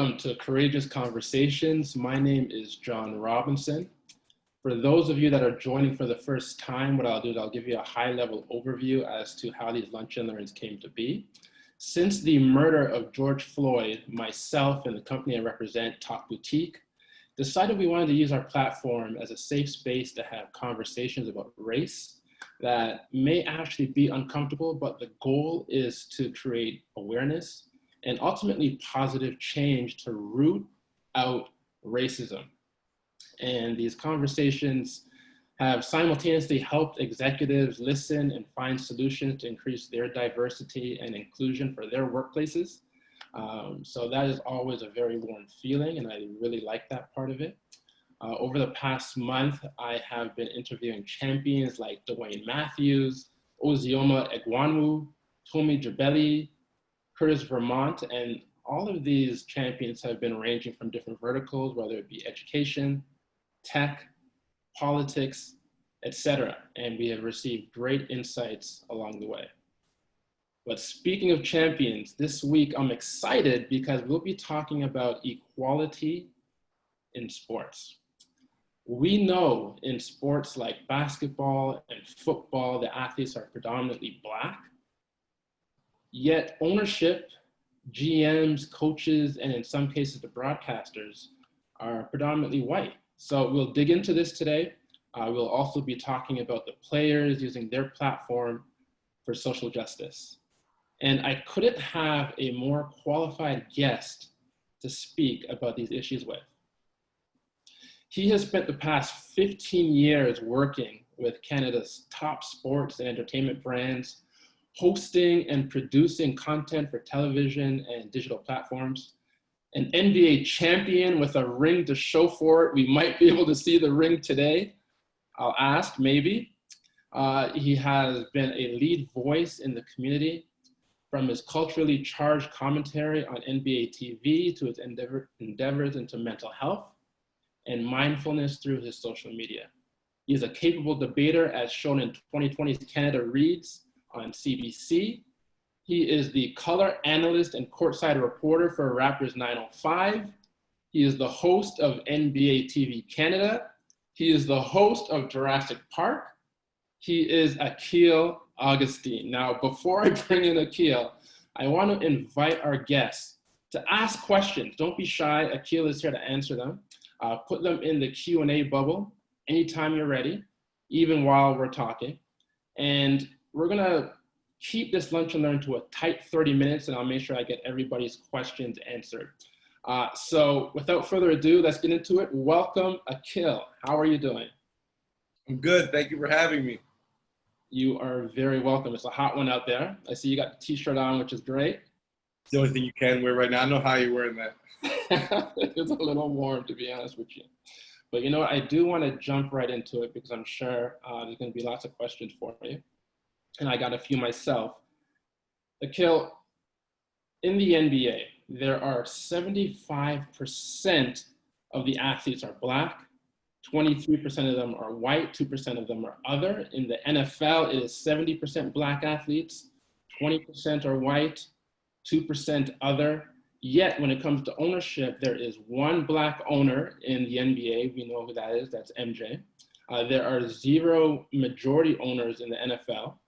Welcome to Courageous Conversations. My name is John Robinson. For those of you that are joining for the first time, what I'll do is I'll give you a high-level overview as to how these lunch and learns came to be. Since the murder of George Floyd, myself and the company I represent, Talk Boutique, decided we wanted to use our platform as a safe space to have conversations about race that may actually be uncomfortable, but the goal is to create awareness and ultimately positive change to root out racism. And these conversations have simultaneously helped executives listen and find solutions to increase their diversity and inclusion for their workplaces. So that is always a very warm feeling, and I really like that part of it. Over the past month, I have been interviewing champions like Dwayne Matthews, Ozioma Egwanwu, Tomi Jabeli, Curtis Vermont, and all of these champions have been ranging from different verticals, whether it be education, tech, politics, etc. And we have received great insights along the way. But speaking of champions, this week I'm excited because we'll be talking about equality in sports. We know in sports like basketball and football, the athletes are predominantly Black. Yet ownership, GMs, coaches, and in some cases the broadcasters are predominantly white. So we'll dig into this today. We'll also be talking about the players using their platform for social justice. And I couldn't have a more qualified guest to speak about these issues with. He has spent the past 15 years working with Canada's top sports and entertainment brands, hosting and producing content for television and digital platforms, an NBA champion with a ring to show for it. We might be able to see the ring today. I'll ask, maybe. He has been a lead voice in the community, from his culturally charged commentary on NBA TV to his endeavors into mental health and mindfulness through his social media. He is a capable debater, as shown in 2020's Canada Reads on CBC. He is the color analyst and courtside reporter for Raptors 905. He is the host of NBA TV Canada. He is the host of Jurassic Park. He is Akil Augustine. Now, before I bring in Akil, I want to invite our guests to ask questions. Don't be shy. Akil is here to answer them. Put them in the Q&A bubble anytime you're ready, even while we're talking. And we're gonna keep this lunch and learn to a tight 30 minutes, and I'll make sure I get everybody's questions answered. So without further ado, let's get into it. Welcome, Akil. How are you doing? I'm good. Thank you for having me. You are very welcome. It's a hot one out there. I see you got the t-shirt on, which is great. It's the only thing you can wear right now. I know how you're wearing that. It's a little warm, to be honest with you. But you know what? I do want to jump right into it because I'm sure there's going to be lots of questions for you. And I got a few myself. Akil, in the NBA, there are 75% of the athletes are Black, 23% of them are white, 2% of them are other. In the NFL, it is 70% Black athletes, 20% are white, 2% other. Yet when it comes to ownership, there is one Black owner in the NBA. We know who that is, that's MJ. There are 0 majority owners in the NFL.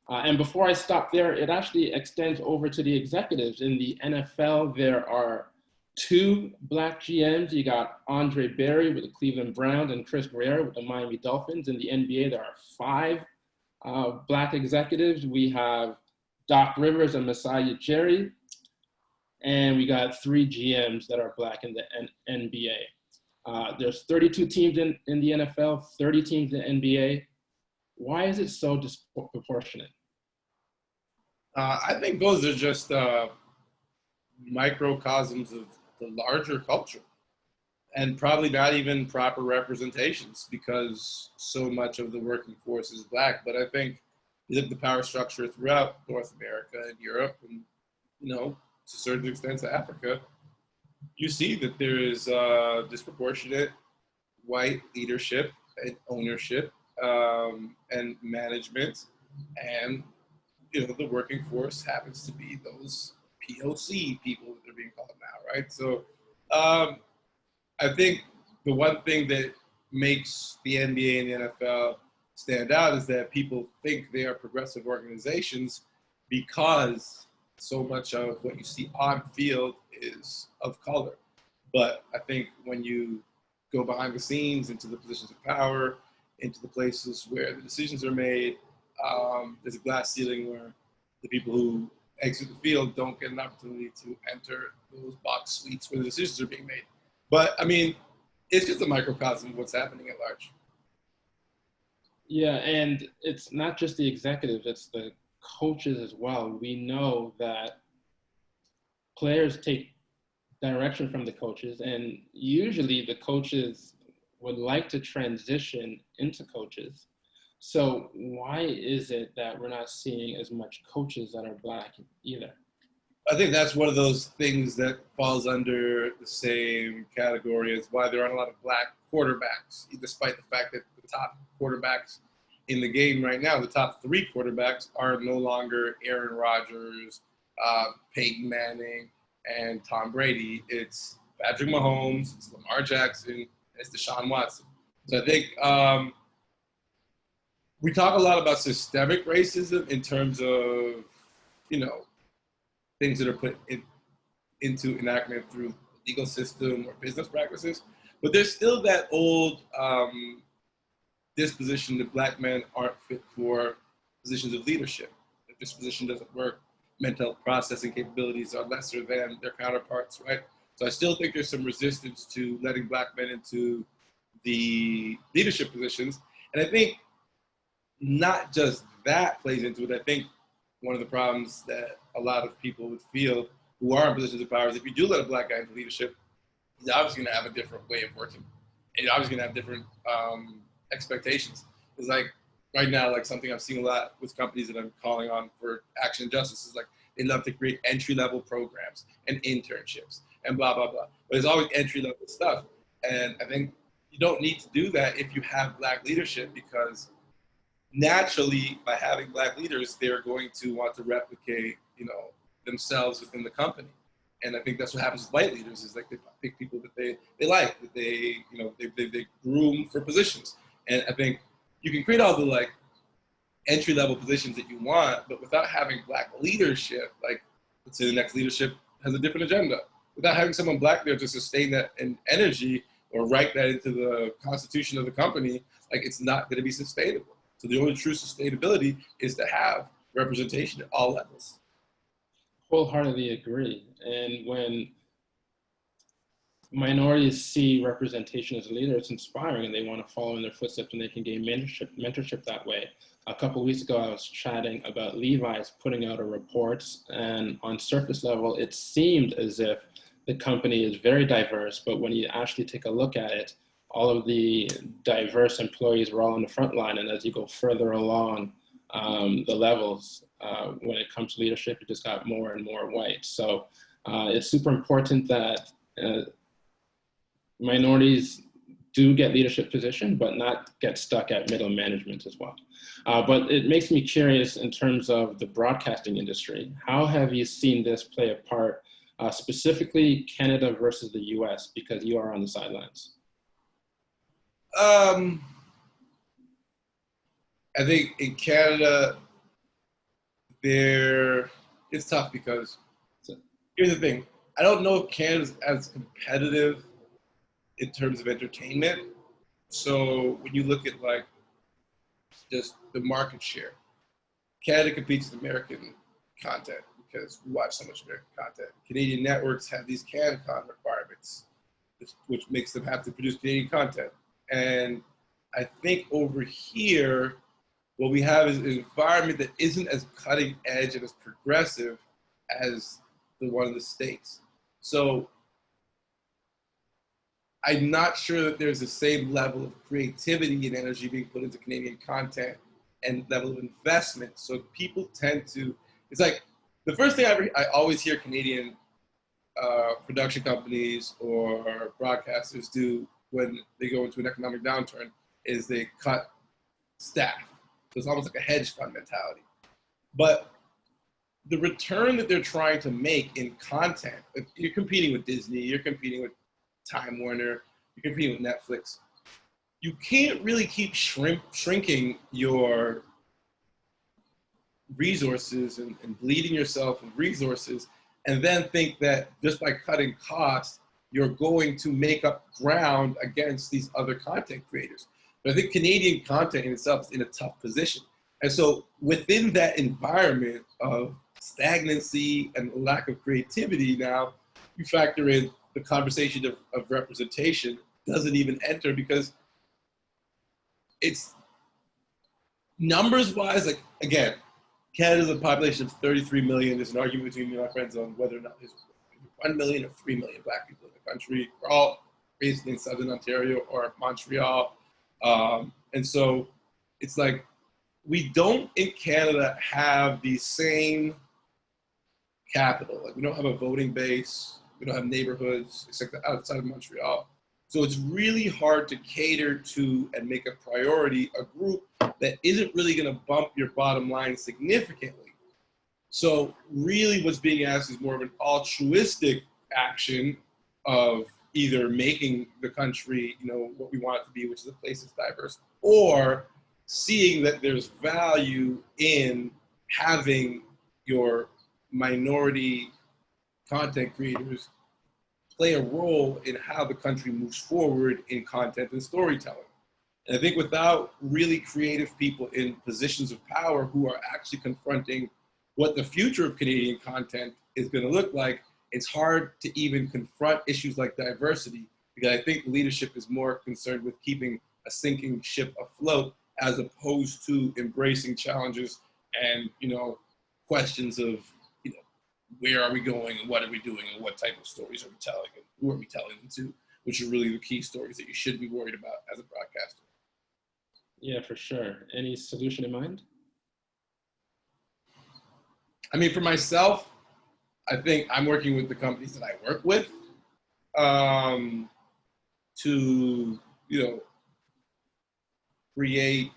And before I stop there, it actually extends over to the executives. In the NFL, there are 2 Black GMs. You got Andre Berry with the Cleveland Browns and Chris Greer with the Miami Dolphins. In the NBA, there are 5 Black executives. We have Doc Rivers and Masai Ujiri. And we got 3 GMs that are Black in the NBA. There's 32 teams in the NFL, 30 teams in the NBA. Why is it so disproportionate? I think those are just microcosms of the larger culture, and probably not even proper representations because so much of the working force is Black. But I think you look at the power structure throughout North America and Europe, and to certain extent to Africa, you see that there is disproportionate white leadership and ownership and management, and the working force happens to be those POC people that are being called now, right? So I think the one thing that makes the NBA and the NFL stand out is that people think they are progressive organizations because so much of what you see on field is of color. But I think when you go behind the scenes into the positions of power, into the places where the decisions are made, there's a glass ceiling where the people who exit the field don't get an opportunity to enter those box suites where the decisions are being made. But I mean, it's just a microcosm of what's happening at large. Yeah, and it's not just the executives, it's the coaches as well. We know that players take direction from the coaches, and usually the coaches would like to transition into coaches. So why is it that we're not seeing as much coaches that are Black either? I think that's one of those things that falls under the same category as why there aren't a lot of Black quarterbacks, despite the fact that the top quarterbacks in the game right now, the top 3 quarterbacks are no longer Aaron Rodgers, Peyton Manning, and Tom Brady. It's Patrick Mahomes, it's Lamar Jackson, it's Deshaun Watson. So I think we talk a lot about systemic racism in terms of, things that are put into enactment through the legal system or business practices. But there's still that old disposition that Black men aren't fit for positions of leadership. If this position doesn't work, mental processing capabilities are lesser than their counterparts, right? So I still think there's some resistance to letting Black men into the leadership positions. And I think not just that plays into it. I think one of the problems that a lot of people would feel who are in positions of power is if you do let a Black guy into leadership, he's obviously going to have a different way of working. And he's obviously going to have different expectations. It's like right now, like something I've seen a lot with companies that I'm calling on for action and justice is like they love to create entry-level programs and internships and blah, blah, blah. But it's always entry-level stuff. And I think you don't need to do that if you have Black leadership, because naturally, by having Black leaders, they're going to want to replicate, themselves within the company. And I think that's what happens with white leaders is like they pick people that they like, that they groom for positions. And I think you can create all the like entry-level positions that you want, but without having Black leadership, like let's say the next leadership has a different agenda. Without having someone Black there to sustain that in energy or write that into the constitution of the company, like it's not going to be sustainable. So the only true sustainability is to have representation at all levels. Wholeheartedly agree. And when minorities see representation as a leader, it's inspiring, and they want to follow in their footsteps, and they can gain mentorship that way. A couple of weeks ago, I was chatting about Levi's putting out a report, and on surface level, it seemed as if the company is very diverse, but when you actually take a look at it, all of the diverse employees were all on the front line, and as you go further along the levels, when it comes to leadership, you just got more and more white. So it's super important that minorities do get leadership position, but not get stuck at middle management as well. But it makes me curious in terms of the broadcasting industry. How have you seen this play a part, specifically Canada versus the US, because you are on the sidelines? I think in Canada, it's tough because here's the thing. I don't know if Canada's as competitive in terms of entertainment. So when you look at like just the market share, Canada competes with American content because we watch so much American content. Canadian networks have these CanCon requirements, which makes them have to produce Canadian content. And I think over here, what we have is an environment that isn't as cutting edge and as progressive as the one in the States. So I'm not sure that there's the same level of creativity and energy being put into Canadian content and level of investment. So people tend to, it's like the first thing I always hear Canadian production companies or broadcasters do when they go into an economic downturn is they cut staff. So it's almost like a hedge fund mentality. But the return that they're trying to make in content, if you're competing with Disney, you're competing with Time Warner, you can compete with Netflix. You can't really keep shrinking your resources and bleeding yourself with resources, and then think that just by cutting costs, you're going to make up ground against these other content creators. But I think Canadian content in itself is in a tough position. And so within that environment of stagnancy and lack of creativity, now you factor in the conversation of representation doesn't even enter, because it's numbers wise, like, again, Canada's a population of 33 million. There's an argument between me and my friends on whether or not there's 1 million or 3 million Black people in the country. We're all based in Southern Ontario or Montreal. And so it's like, we don't in Canada have the same capital. Like, we don't have a voting base. We don't have neighborhoods, except outside of Montreal. So it's really hard to cater to and make a priority a group that isn't really going to bump your bottom line significantly. So really what's being asked is more of an altruistic action of either making the country, what we want it to be, which is a place that's diverse, or seeing that there's value in having your minority content creators play a role in how the country moves forward in content and storytelling. And I think without really creative people in positions of power who are actually confronting what the future of Canadian content is going to look like, it's hard to even confront issues like diversity, because I think leadership is more concerned with keeping a sinking ship afloat as opposed to embracing challenges and, questions of, where are we going and what are we doing and what type of stories are we telling and who are we telling them to, which are really the key stories that you should be worried about as a broadcaster. Yeah, for sure. Any solution in mind? I mean, for myself, I think I'm working with the companies that I work with to, create,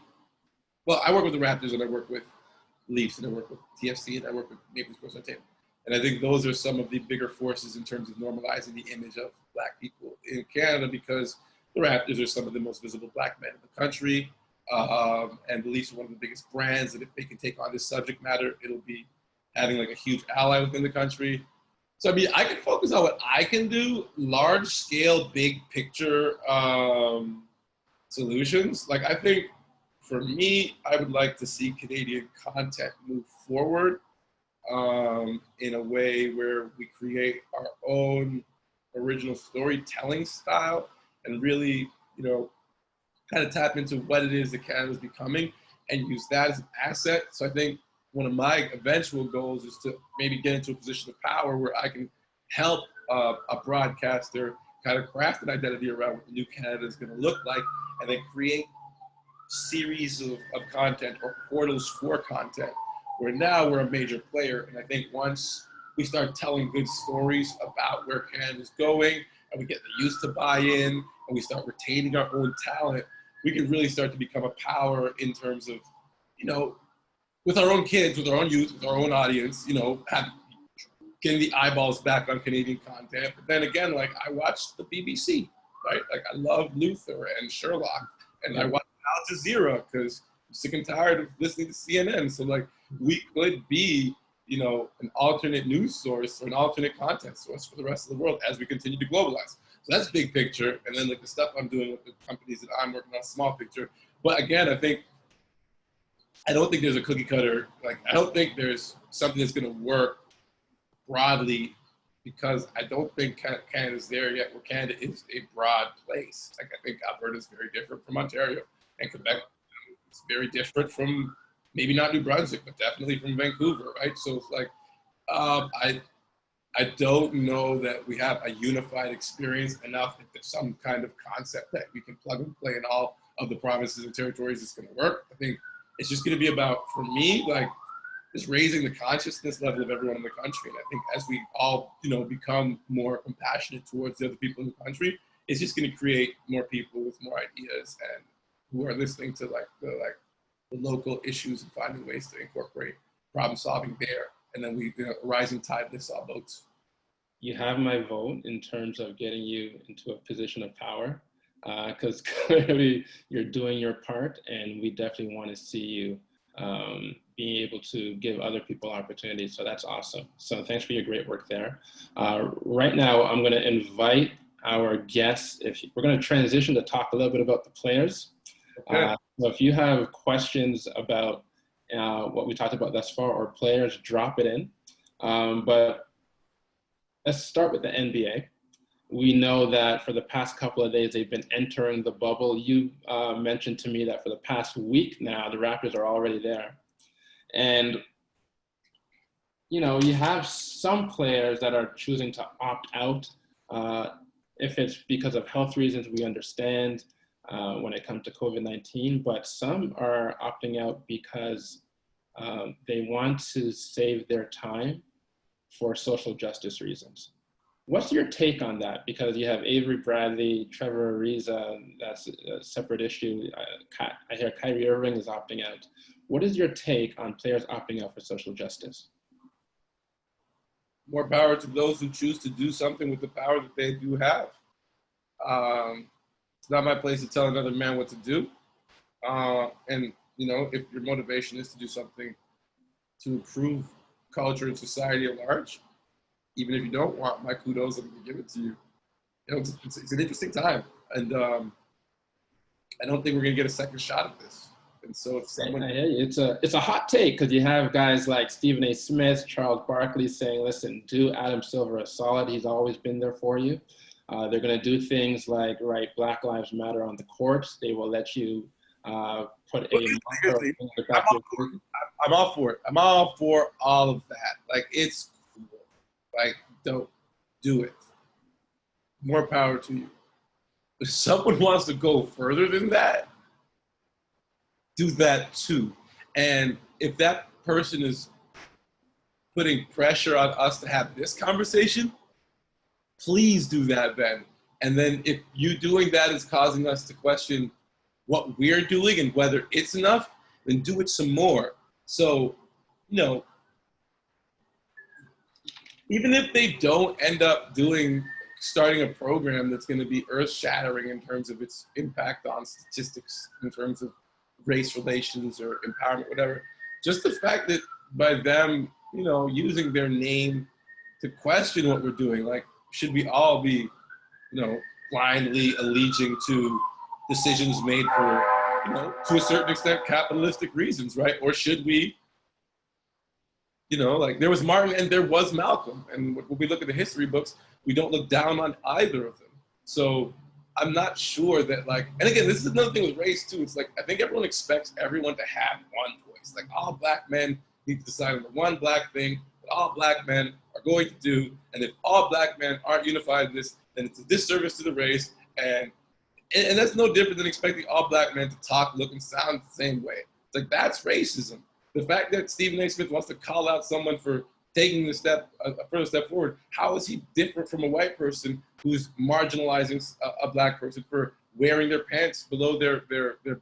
well, I work with the Raptors and I work with Leafs and I work with TFC and I work with Maple Leaf Sports Entertainment. And I think those are some of the bigger forces in terms of normalizing the image of Black people in Canada, because the Raptors are some of the most visible Black men in the country. And the Leafs are one of the biggest brands, and if they can take on this subject matter, it'll be having like a huge ally within the country. So, I mean, I can focus on what I can do, large scale, big picture solutions. Like, I think for me, I would like to see Canadian content move forward in a way where we create our own original storytelling style and really, kind of tap into what it is that Canada is becoming and use that as an asset. So I think one of my eventual goals is to maybe get into a position of power where I can help a broadcaster kind of craft an identity around what the new Canada is going to look like, and then create series of content or portals for content where now we're a major player. And I think once we start telling good stories about where Canada is going and we get the youth to buy in and we start retaining our own talent, we can really start to become a power in terms of, with our own kids, with our own youth, with our own audience, getting the eyeballs back on Canadian content. But then again, like, I watch the BBC, right? Like, I love Luther and Sherlock, and I watch Al Jazeera because I'm sick and tired of listening to CNN. So, like, we could be, an alternate news source or an alternate content source for the rest of the world as we continue to globalize. So that's big picture. And then, like, the stuff I'm doing with the companies that I'm working on, small picture. But again, I don't think there's a cookie cutter. Like, I don't think there's something that's going to work broadly, because I don't think Canada's there yet, where Canada is a broad place. Like, I think Alberta is very different from Ontario, and Quebec is very different from maybe not New Brunswick, but definitely from Vancouver, right? So it's like, I don't know that we have a unified experience enough that there's some kind of concept that we can plug and play in all of the provinces and territories that's going to work. I think it's just going to be about, for me, like, just raising the consciousness level of everyone in the country. And I think as we all, become more compassionate towards the other people in the country, it's just going to create more people with more ideas and who are listening to the local issues and finding ways to incorporate problem solving there. And then a rising tide lifts all boats. you have my vote in terms of getting you into a position of power, because clearly you're doing your part, and we definitely want to see you being able to give other people opportunities. So that's awesome. So thanks for your great work there. Right now, I'm going to invite our guests. If we're going to transition to talk a little bit about the players. Okay. So if you have questions about what we talked about thus far or players, drop it in. But let's start with the NBA. We know that for the past couple of days, they've been entering the bubble. You mentioned to me that for the past week now, the Raptors are already there. And, you know, you have some players that are choosing to opt out. If it's because of health reasons, we understand when it comes to COVID-19, but some are opting out because they want to save their time for social justice reasons. What's your take on that? Because you have Avery Bradley, Trevor Ariza, that's a separate issue. I hear Kyrie Irving is opting out. What is your take on players opting out for social justice? More power to those who choose to do something with the power that they do have. It's not my place to tell another man what to do. And, you know, if your motivation is to do something to improve culture and society at large, even if you don't want my kudos, I'm going to give it to you. You know, it's an interesting time. And I don't think we're going to get a second shot at this. And so if someone... I hear you. It's a hot take because you have guys like Stephen A. Smith, Charles Barkley saying, listen, do Adam Silver a solid. He's always been there for you. They're going to do things like write Black Lives Matter on the courts. They will let you put a marker in the back of your... I'm all for it. I'm all for all of that. Like, it's cool. Like, don't do it. More power to you. If someone wants to go further than that, do that too. And if that person is putting pressure on us to have this conversation, please do that then. And then if you doing that is causing us to question what we're doing and whether it's enough, then do it some more. So, you know, even if they don't end up starting a program that's going to be earth-shattering in terms of its impact on statistics, in terms of race relations or empowerment, whatever, just the fact that by them, you know, using their name to question what we're doing, like, should we all be, you know, blindly alleging to decisions made for, you know, to a certain extent, capitalistic reasons, right? Or should we, you know, like there was Martin and there was Malcolm. And when we look at the history books, we don't look down on either of them. So I'm not sure that, like, and again, this is another thing with race too. It's like, I think everyone expects everyone to have one voice. Like, all black men need to decide on the one black thing that all black men are going to do. And if all black men aren't unified in this, then it's a disservice to the race. And that's no different than expecting all black men to talk, look, and sound the same way. It's like, that's racism. The fact that Stephen A. Smith wants to call out someone for taking a further step forward, how is he different from a white person who's marginalizing a black person for wearing their pants below their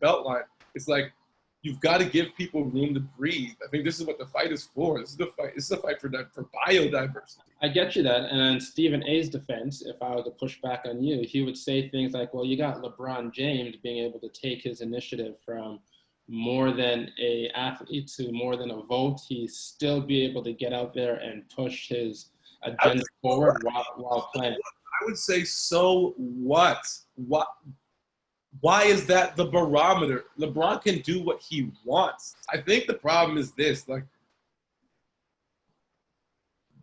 belt line? It's like, you've got to give people room to breathe. I think this is what the fight is for. This is a fight for biodiversity. I get you that. And in Stephen A's defense, if I were to push back on you, he would say things like, well, you got LeBron James being able to take his initiative from more than an athlete to more than a vote. He still be able to get out there and push his agenda forward while playing. I would say, so what? Why is that the barometer? LeBron can do what he wants. I think the problem is this, like,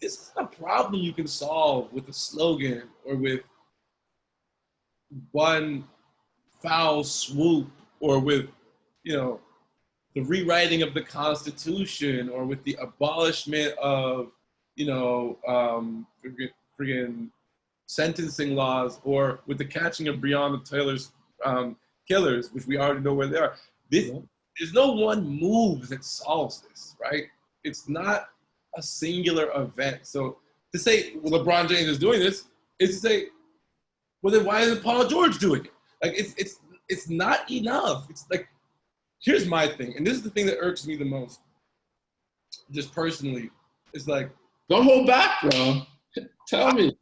this is a problem you can solve with a slogan or with one foul swoop or with, you know, the rewriting of the Constitution or with the abolishment of, you know, friggin' sentencing laws, or with the catching of Breonna Taylor's killers, which we already know where they are. There's no one move that solves this, right? It's not a singular event. So to say, well, LeBron James is doing this, is to say, well, then why isn't Paul George doing it? Like, it's not enough. It's like, here's my thing, and this is the thing that irks me the most, just personally. It's like, don't hold back, bro. Tell me.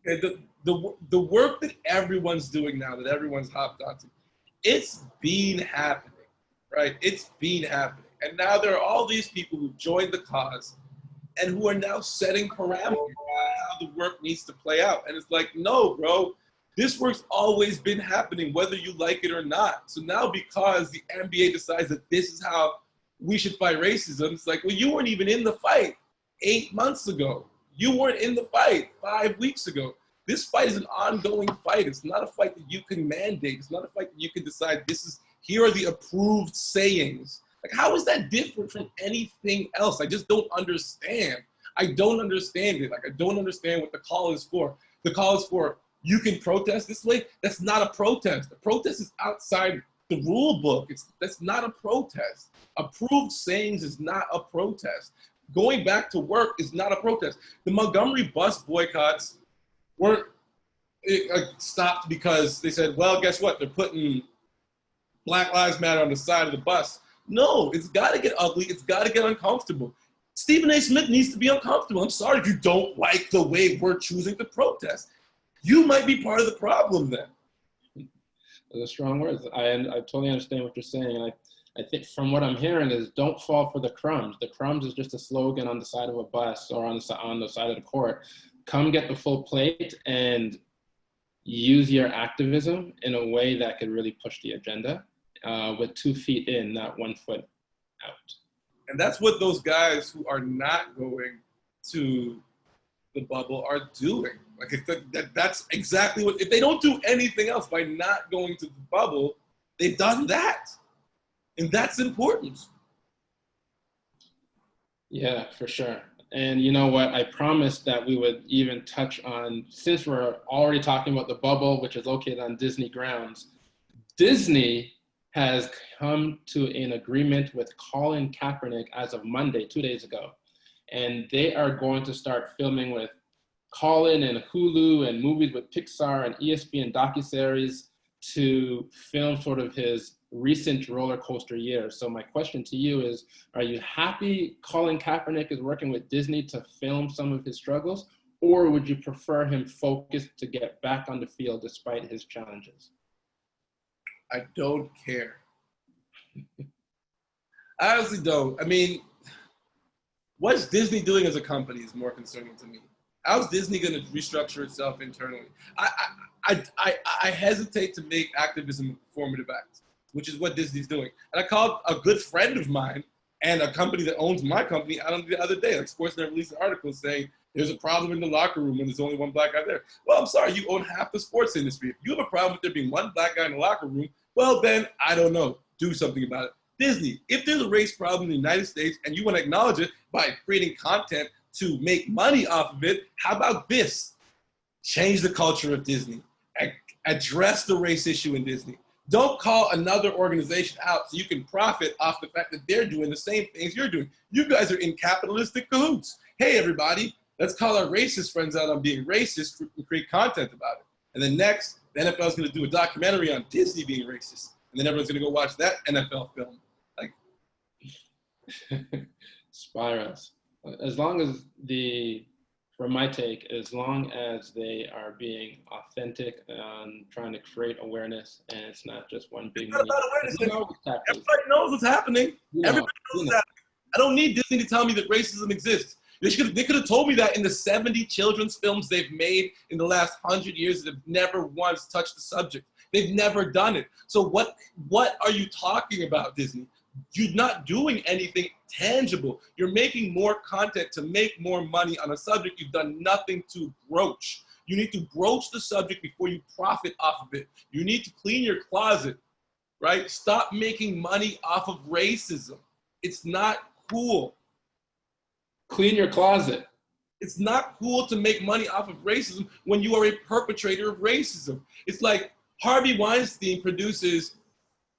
Okay, the work that everyone's doing now, that everyone's hopped onto, it's been happening, right? It's been happening. And now there are all these people who joined the cause and who are now setting parameters on how the work needs to play out. And it's like, no, bro, this work's always been happening, whether you like it or not. So now because the NBA decides that this is how we should fight racism, it's like, well, you weren't even in the fight 8 months ago. You weren't in the fight 5 weeks ago. This fight is an ongoing fight. It's not a fight that you can mandate. It's not a fight that you can decide here are the approved sayings. Like, how is that different from anything else? I just don't understand. I don't understand it. Like, I don't understand what the call is for. The call is for, you can protest this way. That's not a protest. A protest is outside the rule book. That's not a protest. Approved sayings is not a protest. Going back to work is not a protest. The Montgomery bus boycotts weren't stopped because they said, well, guess what? They're putting Black Lives Matter on the side of the bus. No, it's got to get ugly. It's got to get uncomfortable. Stephen A. Smith needs to be uncomfortable. I'm sorry if you don't like the way we're choosing to protest. You might be part of the problem then. Those are strong words. I totally understand what you're saying. And I think from what I'm hearing is don't fall for the crumbs. The crumbs is just a slogan on the side of a bus or on the side of the court. Come get the full plate and use your activism in a way that could really push the agenda with 2 feet in, not 1 foot out. And that's what those guys who are not going to the bubble are doing. Like, that's exactly what, if they don't do anything else by not going to the bubble, they've done that. And that's important. Yeah, for sure. And you know what? I promised that we would even touch on, since we're already talking about the bubble, which is located on Disney grounds, Disney has come to an agreement with Colin Kaepernick as of Monday, 2 days ago. And they are going to start filming with Colin and Hulu and movies with Pixar and ESPN docuseries to film sort of his recent roller coaster year. So my question to you is, are you happy Colin Kaepernick is working with Disney to film some of his struggles, or would you prefer him focused to get back on the field despite his challenges? I don't care. I honestly don't. I mean, what's Disney doing as a company is more concerning to me. How's Disney going to restructure itself internally? I hesitate to make activism a performative act, which is what Disney's doing. And I called a good friend of mine and a company that owns my company out the other day. Like, Sportsnet released an article saying there's a problem in the locker room when there's only one black guy there. Well, I'm sorry, you own half the sports industry. If you have a problem with there being one black guy in the locker room, well then, I don't know, do something about it. Disney, if there's a race problem in the United States and you want to acknowledge it by creating content to make money off of it, how about this? Change the culture of Disney. Address the race issue in Disney. Don't call another organization out so you can profit off the fact that they're doing the same things you're doing. You guys are in capitalistic cahoots. Hey, everybody, let's call our racist friends out on being racist and create content about it. And then next, the NFL is going to do a documentary on Disney being racist. And then everyone's going to go watch that NFL film. Like, Spirals. As long as from my take, as long as they are being authentic and trying to create awareness, and it's not just one big it's not about awareness. Everybody knows what's happening. Everybody knows what's happening. I don't need Disney to tell me that racism exists. They could have told me that in the 70 children's films they've made in the last 100 years that have never once touched the subject. They've never done it. So what are you talking about, Disney? You're not doing anything tangible. You're making more content to make more money on a subject you've done nothing to broach. You need to broach the subject before you profit off of it. You need to clean your closet, right? Stop making money off of racism. It's not cool. Clean your closet. It's not cool to make money off of racism when you are a perpetrator of racism. It's like Harvey Weinstein produces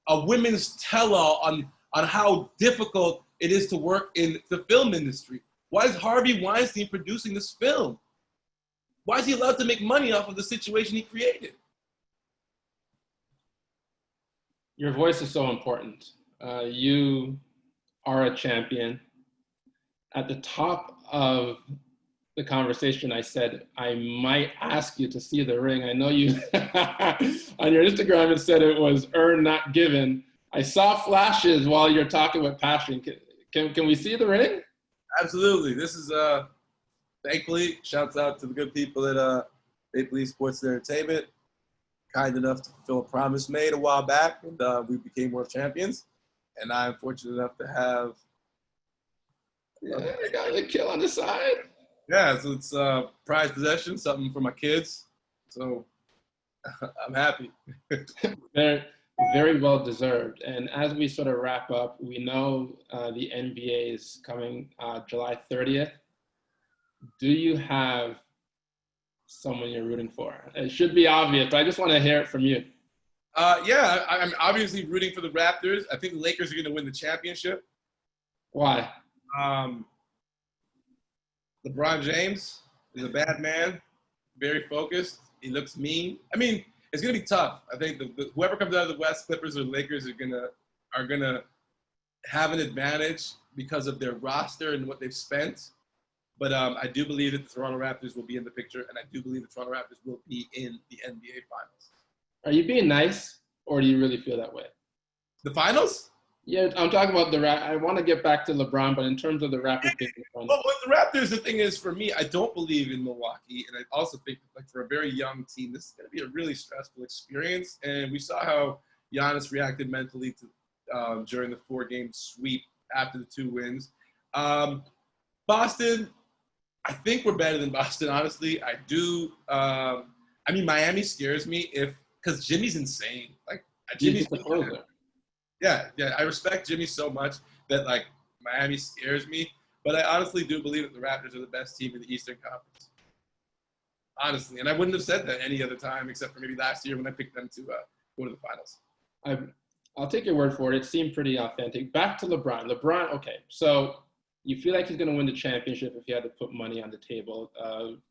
a women's tell-all on how difficult it is to work in the film industry. Why is Harvey Weinstein producing this film? Why is he allowed to make money off of the situation he created? Your voice is so important. You are a champion. At the top of the conversation, I said, I might ask you to see the ring. I know you, on your Instagram, it said it was earned, not given. I saw flashes while you're talking with passion. Can we see the ring? Absolutely. This is, thankfully, shouts out to the good people at Maple Leaf Sports and Entertainment. Kind enough to fulfill a promise made a while back, and we became world champions. And I'm fortunate enough to have. Yeah, I got the kill on the side. Yeah, so it's prized possession, something for my kids. So I'm happy. Very, very well deserved. And as we sort of wrap up, we know the NBA is coming July 30th. Do you have someone you're rooting for? It should be obvious, but I just want to hear it from you. Yeah, I'm obviously rooting for the Raptors. I think the Lakers are going to win the championship. Why? LeBron James is a bad man, very focused. He looks mean. I mean, it's going to be tough. I think whoever comes out of the West, Clippers or Lakers, are gonna have an advantage because of their roster and what they've spent. But I do believe that the Toronto Raptors will be in the picture, and I do believe the Toronto Raptors will be in the NBA Finals. Are you being nice, or do you really feel that way? The Finals? Yeah, I'm talking about I want to get back to LeBron, but in terms of the Raptors being the Finals. Well, with the Raptors, the thing is, for me, I don't believe in Milwaukee, and I also think, like, for a very young team, this is going to be a really stressful experience. And we saw how Giannis reacted mentally to during the 4-game sweep after the 2 wins. Boston, I think we're better than Boston, honestly. I do. I mean, Miami scares me because Jimmy's insane. Like, Jimmy's the closer. Yeah, I respect Jimmy so much that, like, Miami scares me. But I honestly do believe that the Raptors are the best team in the Eastern Conference. Honestly. And I wouldn't have said that any other time except for maybe last year when I picked them to go to the finals. I'll take your word for it. It seemed pretty authentic. Back to LeBron. LeBron, okay. So you feel like he's going to win the championship if you had to put money on the table.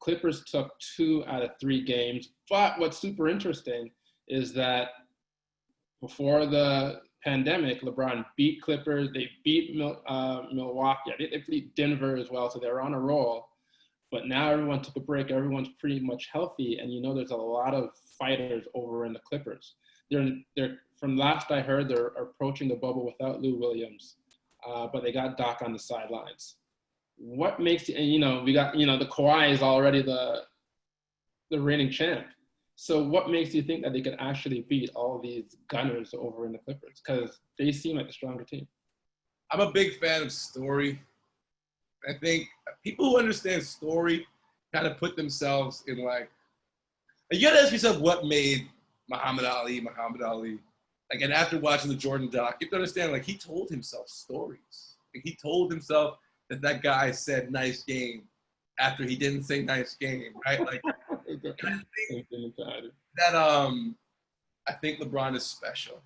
Clippers took 2 out of 3 games. But what's super interesting is that before the pandemic, LeBron beat Clippers. They beat Milwaukee. They beat Denver as well, so they're on a roll. But now everyone took a break. Everyone's pretty much healthy, and there's a lot of fighters over in the Clippers. They're from last I heard, they're approaching the bubble without Lou Williams, but they got Doc on the sidelines. What makes we got the Kawhi is already the reigning champ. So what makes you think that they could actually beat all these gunners over in the Clippers? Because they seem like a stronger team. I'm a big fan of story. I think people who understand story kind of put themselves in, like, you got to ask yourself what made Muhammad Ali. Like, and after watching the Jordan doc, you have to understand, like, he told himself stories. Like, he told himself that guy said nice game after he didn't say nice game, right? Like, I think LeBron is special.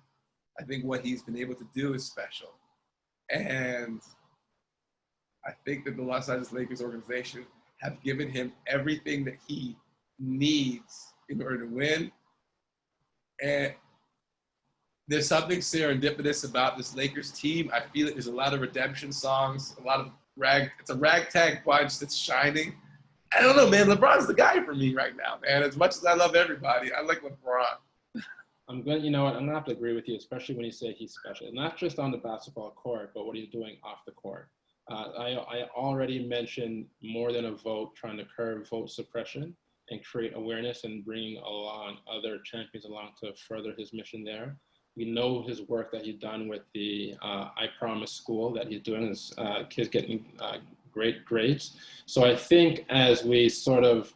I think what he's been able to do is special. And I think that the Los Angeles Lakers organization have given him everything that he needs in order to win. And there's something serendipitous about this Lakers team. I feel like there's a lot of redemption songs, it's a ragtag bunch that's shining. I don't know, man. LeBron's the guy for me right now, man. As much as I love everybody, I like LeBron. I'm gonna have to agree with you, especially when you say he's special. Not just on the basketball court, but what he's doing off the court. I already mentioned more than a vote, trying to curb vote suppression and create awareness and bringing along other champions along to further his mission there. We know his work that he's done with the I Promise School that he's doing. His kids getting great grades. So I think as we sort of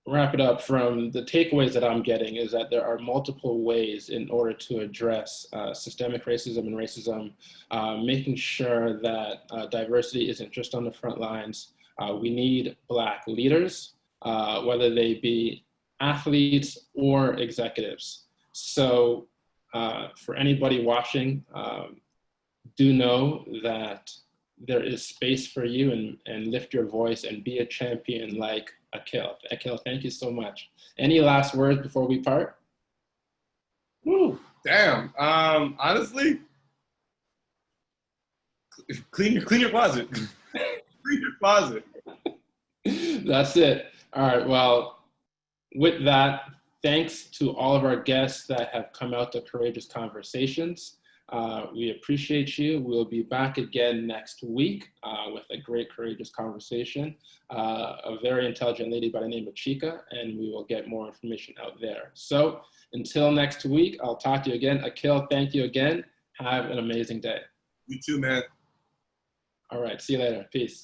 wrap it up, from the takeaways that I'm getting is that there are multiple ways in order to address systemic racism and racism, making sure that diversity isn't just on the front lines. We need Black leaders, whether they be athletes or executives. So for anybody watching, do know that there is space for you, and lift your voice and be a champion like Akil. Akil, thank you so much. Any last words before we part? Woo, damn. Honestly, clean your closet. Clean in your closet. That's it. All right. Well, with that, thanks to all of our guests that have come out to Courageous Conversations. We appreciate you. We'll be back again next week with a great Courageous Conversation. A very intelligent lady by the name of Chica, and we will get more information out there. So until next week, I'll talk to you again. Akil, thank you again. Have an amazing day. You too, man. All right. See you later. Peace.